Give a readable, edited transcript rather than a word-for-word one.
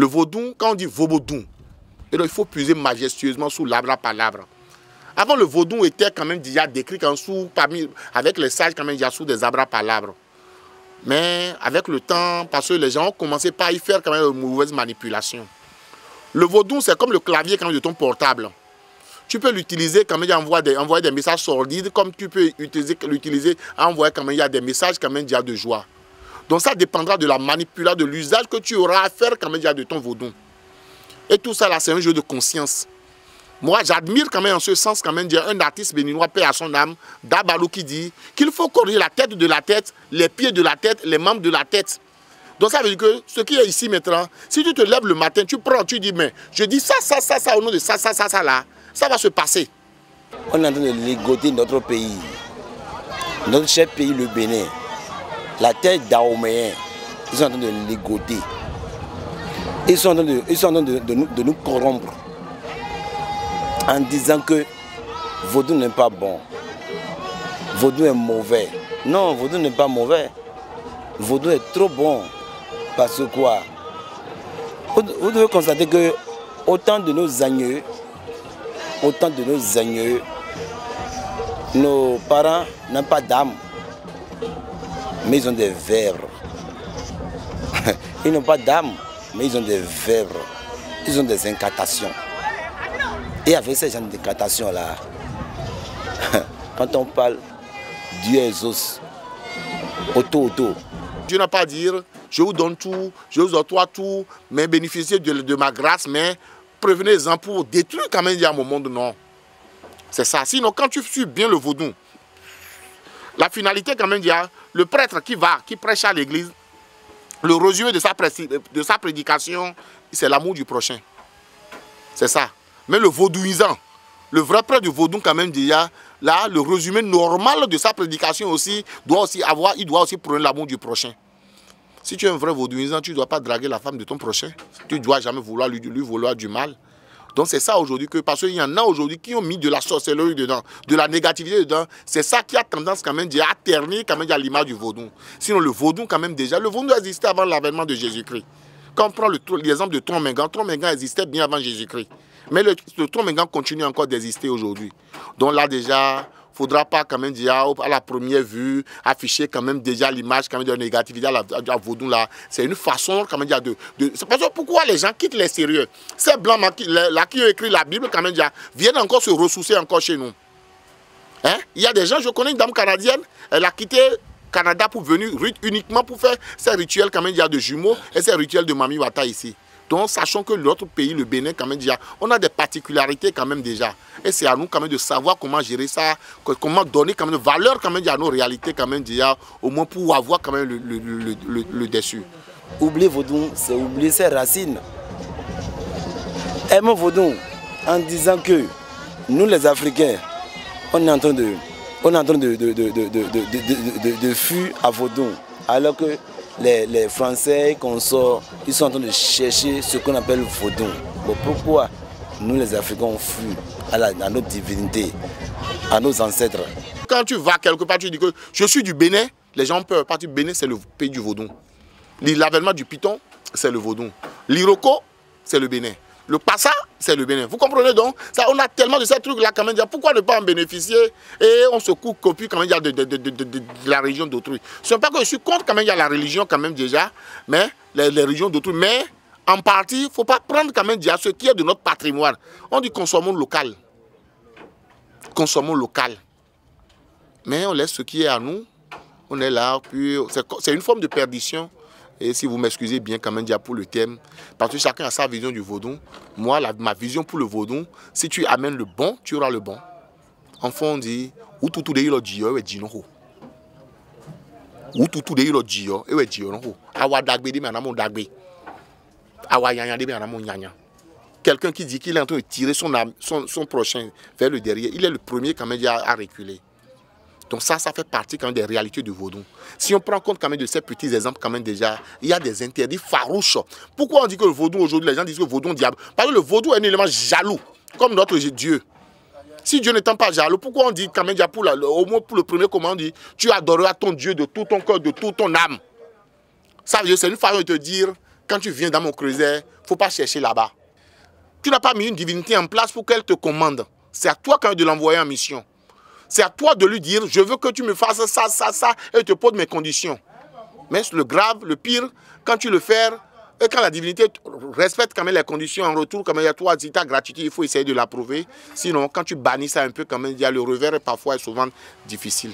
Le vaudou, quand on dit vaudou, il faut puiser majestueusement sous l'arbre par l'arbre. Avant, le vaudou était quand même déjà décrit avec les sages quand même déjà sous des arbres par l'arbre. Mais avec le temps, parce que les gens ont commencé par y faire quand même de mauvaises manipulations. Le vaudou, c'est comme le clavier quand même de ton portable. Tu peux l'utiliser quand même envoyer des messages sordides, comme tu peux l'utiliser à envoyer quand même des messages quand même déjà de joie. Donc ça dépendra de la manipulation, de l'usage que tu auras à faire quand même déjà de ton vaudou. Et tout ça là, c'est un jeu de conscience. Moi, j'admire quand même en ce sens quand même un artiste béninois, paix à son âme, Dabalou, qui dit qu'il faut corriger la tête de la tête, les pieds de la tête, les membres de la tête. Donc ça veut dire que ce qui est ici maintenant, si tu te lèves le matin, tu prends, tu dis, mais je dis ça, au nom de ça là, ça va se passer. On est en train de ligoter notre pays, notre cher pays, le Bénin. La terre d'Aoméen, ils sont en train de ligoter. Ils sont en train de nous corrompre en disant que vaudou n'est pas bon, vaudou est mauvais. Non, vaudou n'est pas mauvais. Vaudou est trop bon. Parce que quoi? Vous devez constater que autant de nos aïeux, nos parents n'ont pas d'âme, mais ils ont des verres. Ils n'ont pas d'âme, mais ils ont des verres. Ils ont des incantations. Et avec ces gens d'incantations-là, quand on parle, Dieu exauce. Auto. Dieu n'a pas à dire, je vous donne tout, je vous octroie tout, mais bénéficiez de ma grâce, mais prévenez-en pour détruire quand même mon monde, non. C'est ça. Sinon, quand tu suis bien le vaudou, la finalité quand même, il y a le prêtre qui prêche à l'église, le résumé de sa prédication, c'est l'amour du prochain. C'est ça. Mais le vaudouisant, le vrai prêtre du vaudou quand même, il y a là, le résumé normal de sa prédication aussi, il doit aussi prôner l'amour du prochain. Si tu es un vrai vaudouisant, tu ne dois pas draguer la femme de ton prochain. Tu ne dois jamais vouloir lui vouloir du mal. Donc c'est ça aujourd'hui, parce qu'il y en a aujourd'hui qui ont mis de la sorcellerie dedans, de la négativité dedans. C'est ça qui a tendance quand même à ternir quand même à l'image du vaudou. Sinon le vaudou quand même déjà, le vaudou existait avant l'avènement de Jésus-Christ. Quand on prend l'exemple de Tromengan existait bien avant Jésus-Christ. Mais le Tromengan continue encore d'exister aujourd'hui. Donc là déjà, il ne faudra pas quand même dire à la première vue afficher quand même déjà l'image quand même de la négativité à la vaudou là. C'est une façon quand même de c'est parce que pourquoi les gens quittent les sérieux. Ces blancs là qui ont écrit la Bible quand même déjà viennent encore se ressourcer encore chez nous. Hein? Il y a des gens, je connais une dame canadienne, elle a quitté Canada pour venir uniquement pour faire ses rituels quand même déjà de jumeaux et ses rituels de Mami Wata ici. Donc, sachant que l'autre pays, le Bénin, quand même déjà, on a des particularités quand même déjà. Et c'est à nous quand même de savoir comment gérer ça, comment donner quand même de valeur quand même déjà à nos réalités quand même déjà, au moins pour avoir quand même le dessus. Oublier vaudou, c'est oublier ses racines. Aimons vaudou en disant que nous les Africains, on est en train de fuir à vaudou, alors que les Français qu'on sort, ils sont en train de chercher ce qu'on appelle vaudou. Bon, pourquoi nous les Africains on fuit à notre divinité, à nos ancêtres? Quand tu vas quelque part, tu dis que je suis du Bénin, les gens ont peur. Parce que le Bénin, c'est le pays du vaudou. L'avènement du Python, c'est le vaudou. L'Iroko, c'est le Bénin. Le Passa, c'est le Bénin. Vous comprenez donc ça, on a tellement de ces trucs-là quand même. Pourquoi ne pas en bénéficier et on se coupe copie quand même de la religion d'autrui. Ce n'est pas que je suis contre quand même il y a la religion quand même déjà, mais les religions d'autrui. Mais en partie, il ne faut pas prendre quand même déjà ce qui est de notre patrimoine. On dit consommons local. Consommons local. Mais on laisse ce qui est à nous. On est là, puis c'est une forme de perdition. Et si vous m'excusez bien quand même déjà pour le thème, parce que chacun a sa vision du vaudou. Moi, ma vision pour le vaudou, si tu amènes le bon, tu auras le bon. Enfin, on dit, ou tout de yilo jiyo, et jinoho. Ou tout de yilo jiyo, et jinoho. Awa dagbe de manamon dagbe. Awa yanya de manamon yanya. Quelqu'un qui dit qu'il est en train de tirer son prochain vers le derrière, il est le premier quand même déjà à reculer. Donc ça fait partie quand même des réalités du vaudou. Si on prend compte quand même de ces petits exemples quand même déjà, il y a des interdits farouches. Pourquoi on dit que le vaudou aujourd'hui, les gens disent que le vaudou est un diable? Parce que le vaudou est un élément jaloux, comme notre Dieu. Si Dieu n'étant pas jaloux, pourquoi on dit quand même déjà, au moins pour le premier commandement, on dit tu adoreras ton Dieu de tout ton cœur, de toute ton âme. Ça veut dire c'est une façon de te dire quand tu viens dans mon creuset, il ne faut pas chercher là-bas. Tu n'as pas mis une divinité en place pour qu'elle te commande. C'est à toi quand même de l'envoyer en mission. C'est à toi de lui dire, je veux que tu me fasses ça, ça, ça, et te pose mes conditions. Mais le grave, le pire, quand tu le fais, et quand la divinité respecte quand même les conditions en retour, quand même il y a toi, si tu as gratitude, il faut essayer de l'approuver. Sinon, quand tu bannis ça un peu, quand même, il y a le revers et parfois est souvent difficile.